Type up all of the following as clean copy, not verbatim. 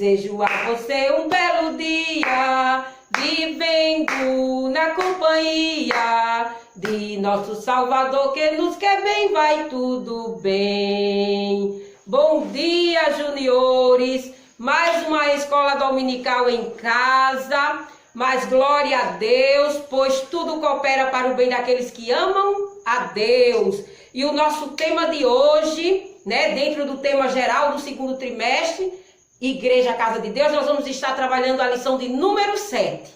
Desejo a você um belo dia, vivendo na companhia de nosso Salvador que nos quer bem, vai tudo bem. Bom dia, juniores, mais uma escola dominical em casa, mas glória a Deus, pois tudo coopera para o bem daqueles que amam a Deus. E o nosso tema de hoje, dentro do tema geral do segundo trimestre, Igreja Casa de Deus, nós vamos estar trabalhando a lição de número 7,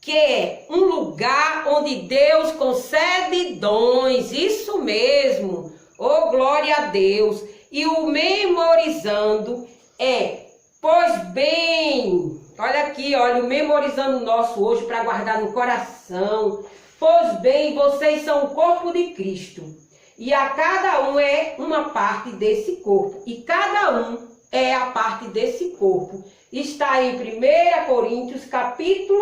que é um lugar onde Deus concede dons. Isso mesmo, oh glória a Deus. E o memorizando é, pois bem, olha aqui, olha, o memorizando nosso hoje para guardar no coração. Pois bem, vocês são o corpo de Cristo, e a cada um é uma parte desse corpo, e cada um é a parte desse corpo. Está em 1 Coríntios, capítulo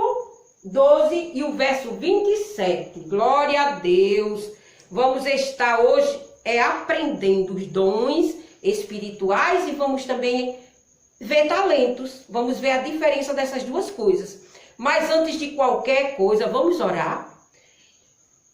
12 e o verso 27. Glória a Deus. Vamos estar hoje aprendendo os dons espirituais e vamos também ver talentos. Vamos ver a diferença dessas duas coisas. Mas antes de qualquer coisa, vamos orar.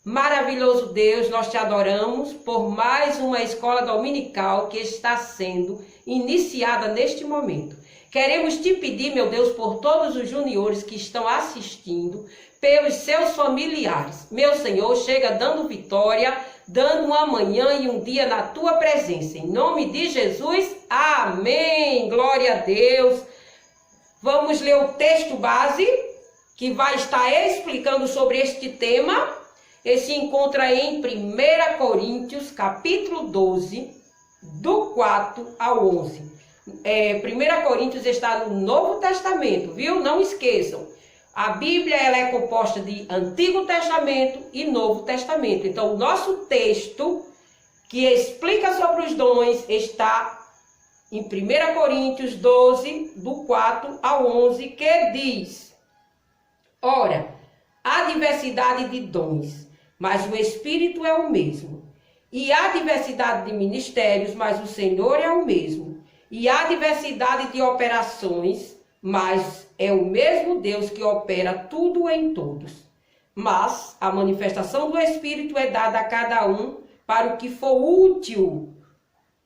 Maravilhoso Deus, nós te adoramos por mais uma escola dominical que está sendo iniciada neste momento. Queremos te pedir, meu Deus, por todos os juniores que estão assistindo, pelos seus familiares. Meu Senhor, chega dando vitória, dando uma manhã e um dia na tua presença. Em nome de Jesus, amém. Glória a Deus. Vamos ler o texto base, que vai estar explicando sobre este tema. Esse encontra em 1 Coríntios, capítulo 12, do 4 ao 11. 1 Coríntios está no Novo Testamento, viu? Não esqueçam. A Bíblia ela é composta de Antigo Testamento e Novo Testamento. Então, o nosso texto, que explica sobre os dons, está em 1 Coríntios 12, do 4 ao 11, que diz: ora, há diversidade de dons, mas o Espírito é o mesmo. E há diversidade de ministérios, mas o Senhor é o mesmo. E há diversidade de operações, mas é o mesmo Deus que opera tudo em todos. Mas a manifestação do Espírito é dada a cada um para o que for útil.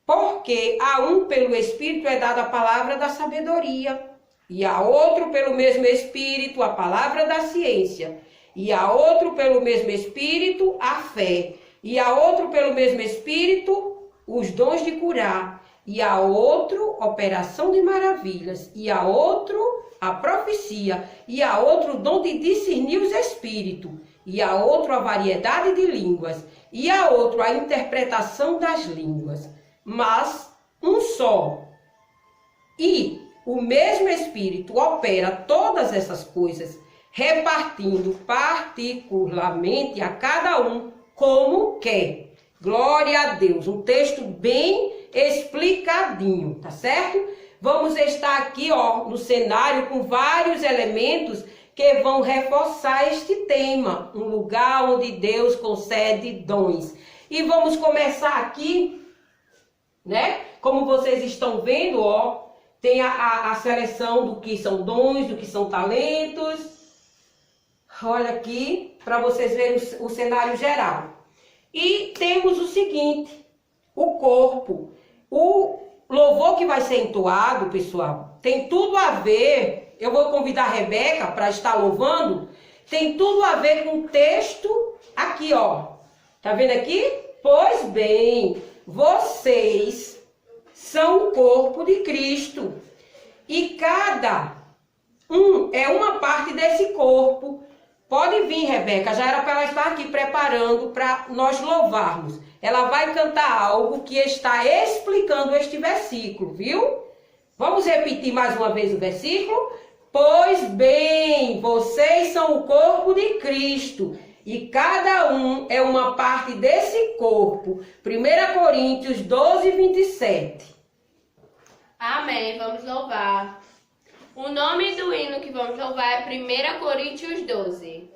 Porque a um pelo Espírito é dada a palavra da sabedoria, e a outro pelo mesmo Espírito a palavra da ciência, e a outro pelo mesmo Espírito a fé, e a outro pelo mesmo Espírito os dons de curar, e a outro operação de maravilhas, e a outro a profecia, e a outro o dom de discernir os espíritos, e a outro a variedade de línguas, e a outro a interpretação das línguas. Mas um só e o mesmo Espírito opera todas essas coisas, repartindo particularmente a cada um como quer. Glória a Deus. Um texto bem explicadinho, tá certo? Vamos estar aqui, no cenário com vários elementos que vão reforçar este tema. Um lugar onde Deus concede dons. E vamos começar aqui, Como vocês estão vendo, tem a seleção do que são dons, do que são talentos. Olha aqui, para vocês verem o cenário geral. E temos o seguinte, o corpo. O louvor que vai ser entoado, pessoal, tem tudo a ver, eu vou convidar a Rebeca para estar louvando, tem tudo a ver com o texto aqui, Tá vendo aqui? Pois bem, vocês são o corpo de Cristo. E cada um é uma parte desse corpo. Pode vir, Rebeca, já era para ela estar aqui preparando para nós louvarmos. Ela vai cantar algo que está explicando este versículo, viu? Vamos repetir mais uma vez o versículo? Pois bem, vocês são o corpo de Cristo, e cada um é uma parte desse corpo. 1 Coríntios 12, 27. Amém, vamos louvar. O nome do hino que vamos louvar é 1 Coríntios 12.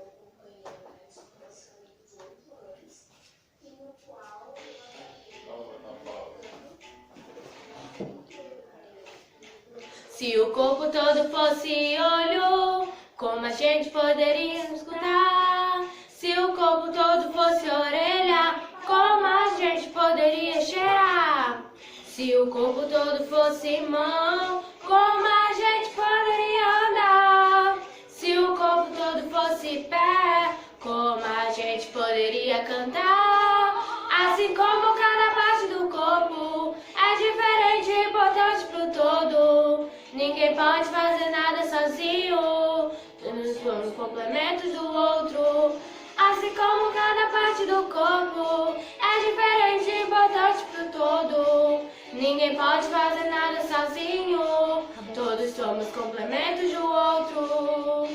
Se o corpo todo fosse olho, como a gente poderia escutar? Se o corpo todo fosse orelha, como a gente poderia cheirar? Se o corpo todo fosse mão, como a gente poderia andar? Se o corpo todo fosse pé, como a gente poderia cantar? Assim como cada parte do corpo é diferente e importante pro todo, ninguém pode fazer nada sozinho, todos somos complementos do outro. Assim como cada parte do corpo é diferente e importante pro todo, ninguém pode fazer nada sozinho, todos somos complementos do outro.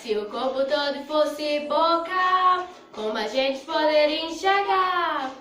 Se o corpo todo fosse boca, como a gente poderia enxergar?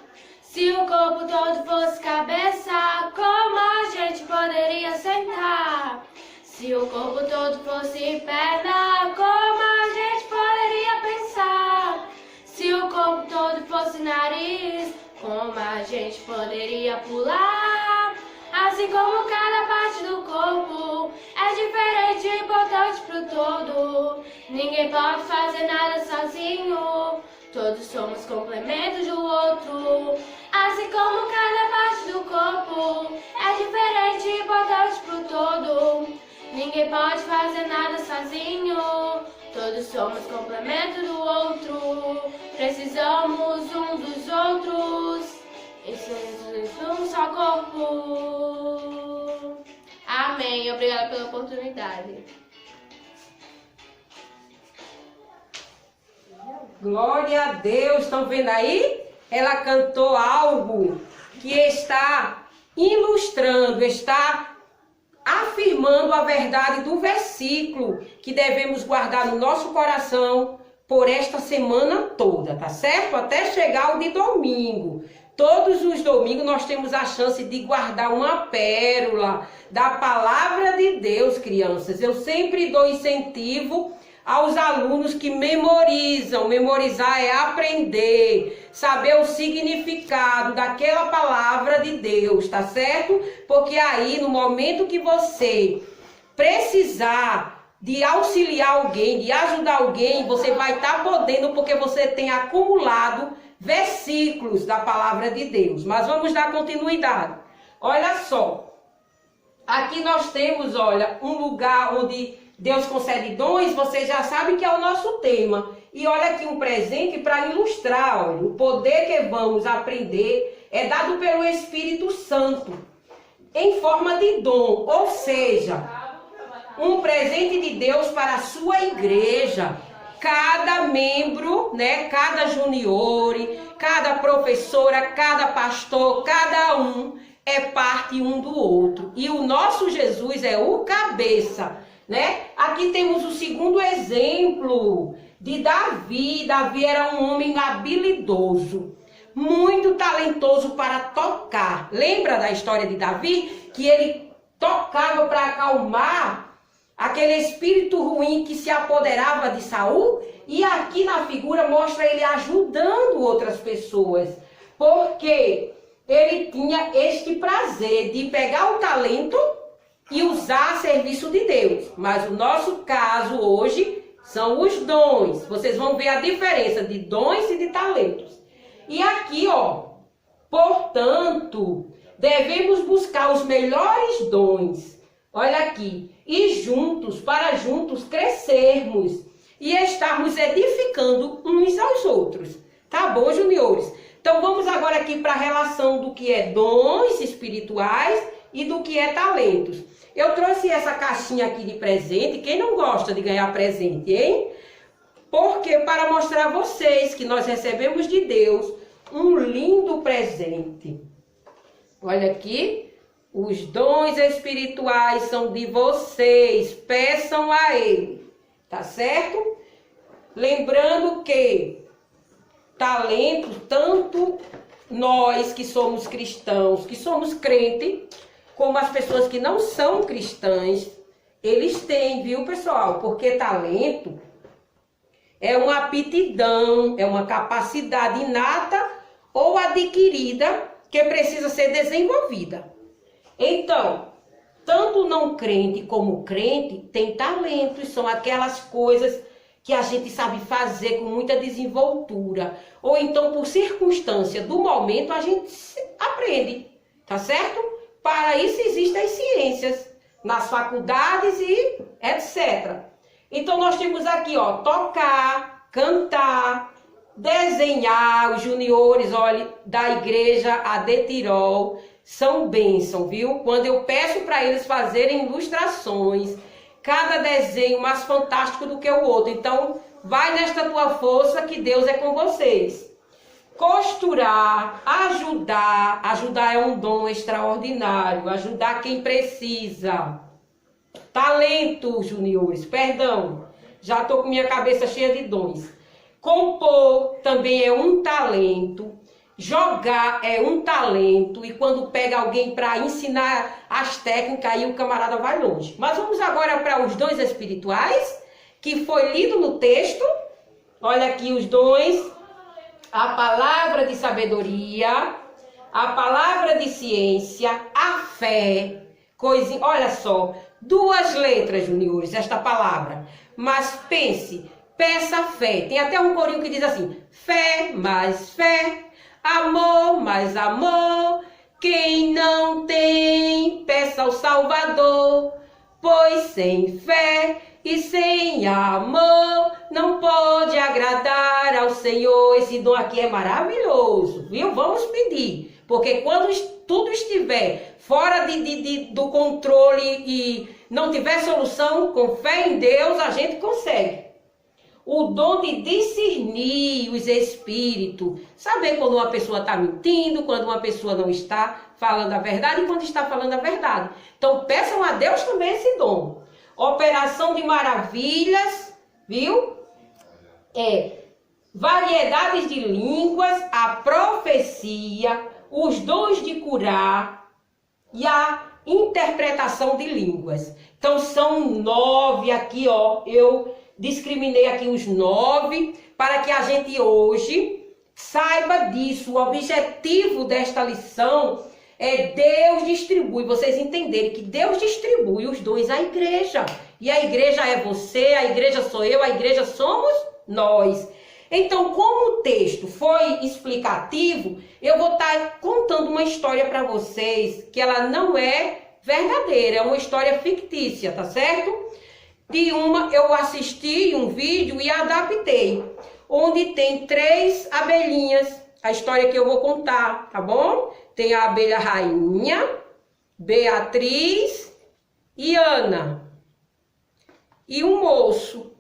Se o corpo todo fosse cabeça, como a gente poderia sentar? Se o corpo todo fosse perna, como a gente poderia pensar? Se o corpo todo fosse nariz, como a gente poderia pular? Assim como cada parte do corpo é diferente e importante pro todo, ninguém pode fazer nada sozinho, todos somos complementos do outro. Assim como cada parte do corpo é diferente e importante pro todo, ninguém pode fazer nada sozinho, todos somos complementos do outro. Precisamos um dos outros, e somos um só corpo. Amém. Obrigada pela oportunidade. Glória a Deus. Estão vendo aí? Ela cantou algo que está ilustrando, está afirmando a verdade do versículo que devemos guardar no nosso coração por esta semana toda, tá certo? Até chegar o de domingo. Todos os domingos nós temos a chance de guardar uma pérola da palavra de Deus, crianças. Eu sempre dou incentivo aos alunos que memorizam. Memorizar é aprender, saber o significado daquela palavra de Deus, tá certo? Porque aí, no momento que você precisar de auxiliar alguém, de ajudar alguém, você vai estar podendo, porque você tem acumulado versículos da palavra de Deus. Mas vamos dar continuidade. Olha só. Aqui nós temos, olha, um lugar onde Deus concede dons, você já sabe que é o nosso tema. E olha aqui um presente para ilustrar, olha, o poder que vamos aprender é dado pelo Espírito Santo, em forma de dom, ou seja, um presente de Deus para a sua igreja. Cada membro, né, cada juniore, cada professora, cada pastor, cada um é parte um do outro. E o nosso Jesus é o cabeça, né? Aqui temos o segundo exemplo de Davi. Davi era um homem habilidoso, muito talentoso para tocar. Lembra da história de Davi? Que ele tocava para acalmar aquele espírito ruim que se apoderava de Saul. E aqui na figura mostra ele ajudando outras pessoas, porque ele tinha este prazer de pegar o talento e usar a serviço de Deus. Mas o nosso caso hoje são os dons. Vocês vão ver a diferença de dons e de talentos. E aqui, ó, portanto, devemos buscar os melhores dons. Olha aqui. E juntos, para juntos crescermos e estarmos edificando uns aos outros. Tá bom, juniores? Então vamos agora aqui para a relação do que é dons espirituais e do que é talentos. Eu trouxe essa caixinha aqui de presente. Quem não gosta de ganhar presente, hein? Porque para mostrar a vocês que nós recebemos de Deus um lindo presente. Olha aqui. Os dons espirituais são de vocês, peçam a Ele, tá certo? Lembrando que talento, tanto nós que somos cristãos, que somos crentes, como as pessoas que não são cristãs, eles têm, viu, pessoal? Porque talento é uma aptidão, é uma capacidade inata ou adquirida que precisa ser desenvolvida. Então, tanto não crente como crente tem talentos, são aquelas coisas que a gente sabe fazer com muita desenvoltura, ou então por circunstância do momento a gente aprende, tá certo? Para isso existem as ciências, nas faculdades e etc. Então nós temos aqui, ó, tocar, cantar, desenhar. Os juniores, olha, da igreja AD Tirol são bênção, viu? Quando eu peço para eles fazerem ilustrações, cada desenho mais fantástico do que o outro. Então, vai nesta tua força que Deus é com vocês. Costurar, ajudar. Ajudar é um dom extraordinário. Ajudar quem precisa. Talento, juniores, perdão. Já estou com minha cabeça cheia de dons. Compor também é um talento. Jogar é um talento. E quando pega alguém para ensinar as técnicas, aí o camarada vai longe. Mas vamos agora para os dons espirituais, que foi lido no texto. Olha aqui os dons. A palavra de sabedoria, a palavra de ciência, a fé. Coisinha, olha só, 2 letras, juniores, esta palavra. Mas pense, peça fé. Tem até um corinho que diz assim: fé mais fé, amor mais amor. Quem não tem, peça ao Salvador. Pois sem fé e sem amor não pode agradar ao Senhor. Esse dom aqui é maravilhoso, viu? Vamos pedir. Porque quando tudo estiver fora do controle e não tiver solução, com fé em Deus, a gente consegue. O dom de discernir os espíritos. Saber quando uma pessoa está mentindo, quando uma pessoa não está falando a verdade e quando está falando a verdade. Então, peçam a Deus também esse dom. Operação de maravilhas, viu? Variedades de línguas, a profecia, os dons de curar e a interpretação de línguas. Então, são 9 aqui, ó. Eu discriminei aqui os 9 para que a gente hoje saiba disso. O objetivo desta lição é Deus distribui, vocês entenderem que Deus distribui os dons à igreja. E a igreja é você, a igreja sou eu, a igreja somos nós. Então, como o texto foi explicativo, eu vou estar contando uma história para vocês que ela não é verdadeira, é uma história fictícia, tá certo? Eu assisti um vídeo e adaptei, onde tem 3 abelhinhas, a história que eu vou contar, tá bom? Tem a abelha rainha, Beatriz e Ana. E um moço,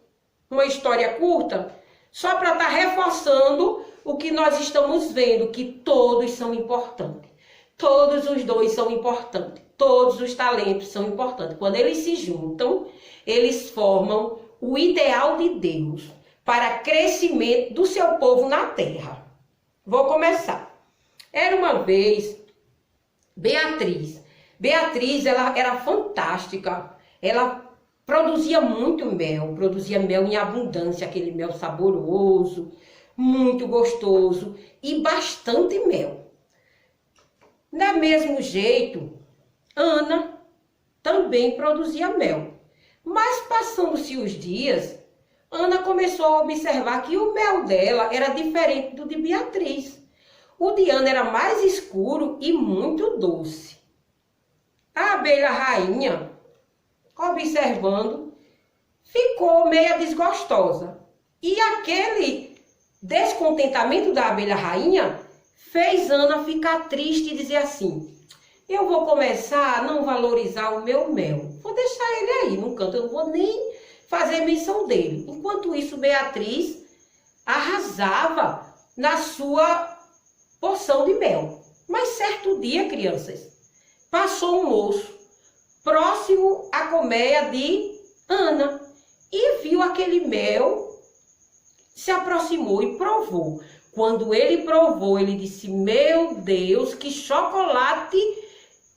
uma história curta, só para estar reforçando o que nós estamos vendo, que todos são importantes. Todos os dons são importantes, todos os talentos são importantes. Quando eles se juntam, eles formam o ideal de Deus para crescimento do seu povo na terra. Vou começar. Era uma vez Beatriz. Beatriz, ela era fantástica. Ela produzia muito mel, produzia mel em abundância, aquele mel saboroso, muito gostoso e bastante mel. Do mesmo jeito, Ana também produzia mel. Mas passando-se os dias, Ana começou a observar que o mel dela era diferente do de Beatriz. O de Ana era mais escuro e muito doce. A abelha rainha, observando, ficou meio desgostosa. E aquele descontentamento da abelha rainha fez Ana ficar triste e dizer assim: eu vou começar a não valorizar o meu mel. Vou deixar ele aí no canto, eu não vou nem fazer menção dele. Enquanto isso, Beatriz arrasava na sua porção de mel. Mas certo dia, crianças, passou um moço próximo à colmeia de Ana e viu aquele mel, se aproximou e provou. Quando ele provou, ele disse: meu Deus, que chocolate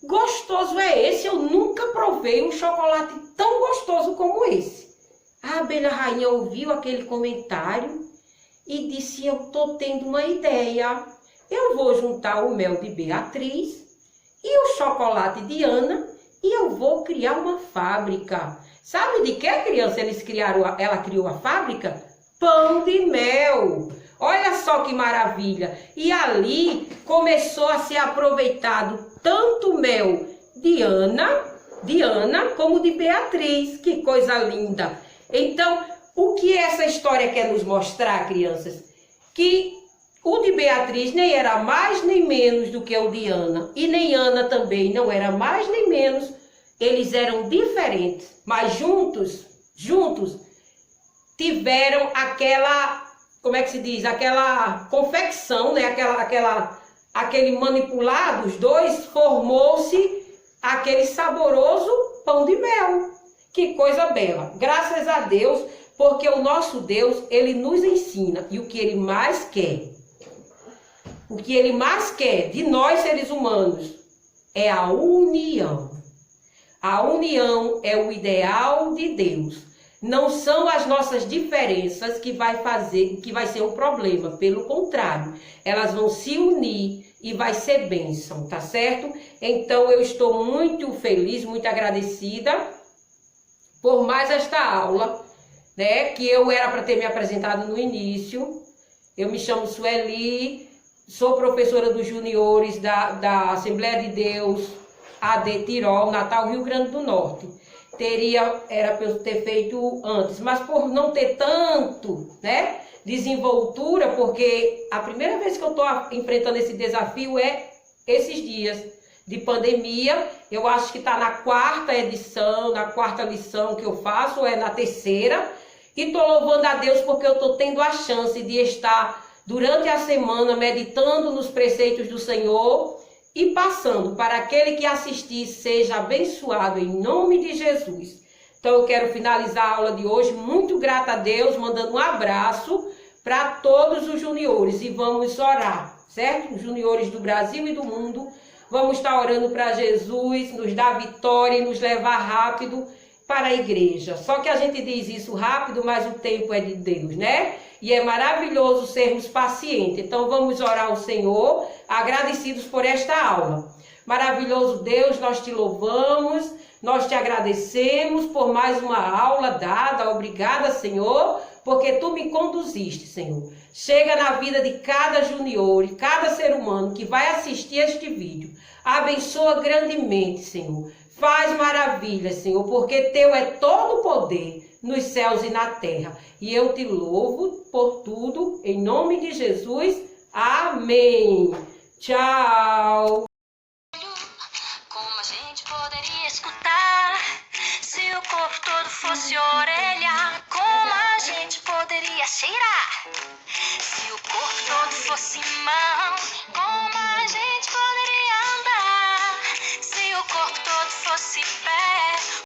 gostoso é esse? Eu nunca provei um chocolate tão gostoso como esse. A abelha rainha ouviu aquele comentário e disse: eu estou tendo uma ideia. eu vou juntar o mel de Beatriz e o chocolate de Ana e eu vou criar uma fábrica. Sabe de que, criança, ela criou a fábrica? Pão de mel. Olha só que maravilha. E ali começou a ser aproveitado tanto mel de Ana como de Beatriz. Que coisa linda. Então, o que essa história quer nos mostrar, crianças? Que o de Beatriz nem era mais nem menos do que o de Ana. E nem Ana também não era mais nem menos. Eles eram diferentes, mas juntos tiveram aquela, como é que se diz? Aquela confecção, né? Aquele manipulado, os dois, formou-se aquele saboroso pão de mel. Que coisa bela. Graças a Deus, porque o nosso Deus, ele nos ensina. E o que ele mais quer? O que ele mais quer de nós, seres humanos, é a união. A união é o ideal de Deus. Não são as nossas diferenças que vai ser o problema. Pelo contrário, elas vão se unir e vai ser bênção, tá certo? Então eu estou muito feliz, muito agradecida por mais esta aula, né? Que eu era para ter me apresentado no início. Eu me chamo Sueli, sou professora dos juniores da Assembleia de Deus, AD Tirol, Natal, Rio Grande do Norte. Era para eu ter feito antes, mas por não ter tanto, né, desenvoltura, porque a primeira vez que eu estou enfrentando esse desafio é esses dias de pandemia. Eu acho que está na quarta edição, na quarta lição que eu faço, ou é na terceira, e estou louvando a Deus porque eu estou tendo a chance de estar durante a semana meditando nos preceitos do Senhor e passando para aquele que assistir seja abençoado em nome de Jesus. Então eu quero finalizar a aula de hoje muito grata a Deus, mandando um abraço para todos os juniores e vamos orar, certo? Os juniores do Brasil e do mundo, vamos estar orando para Jesus nos dar vitória e nos levar rápido para a igreja. Só que a gente diz isso rápido, mas o tempo é de Deus, né? E é maravilhoso sermos pacientes. Então vamos orar ao Senhor, agradecidos por esta aula. Maravilhoso Deus, nós te louvamos, nós te agradecemos por mais uma aula dada. Obrigada, Senhor, porque tu me conduziste, Senhor. Chega na vida de cada junior e cada ser humano que vai assistir este vídeo. Abençoa grandemente, Senhor. Faz maravilhas, Senhor, porque teu é todo o poder nos céus e na terra. E eu te louvo por tudo, em nome de Jesus. Amém. Tchau. Como a gente poderia escutar se o corpo todo fosse orelha? Como a gente poderia cheirar se o corpo todo fosse mão? Como a gente poderia andar se o corpo todo fosse pé?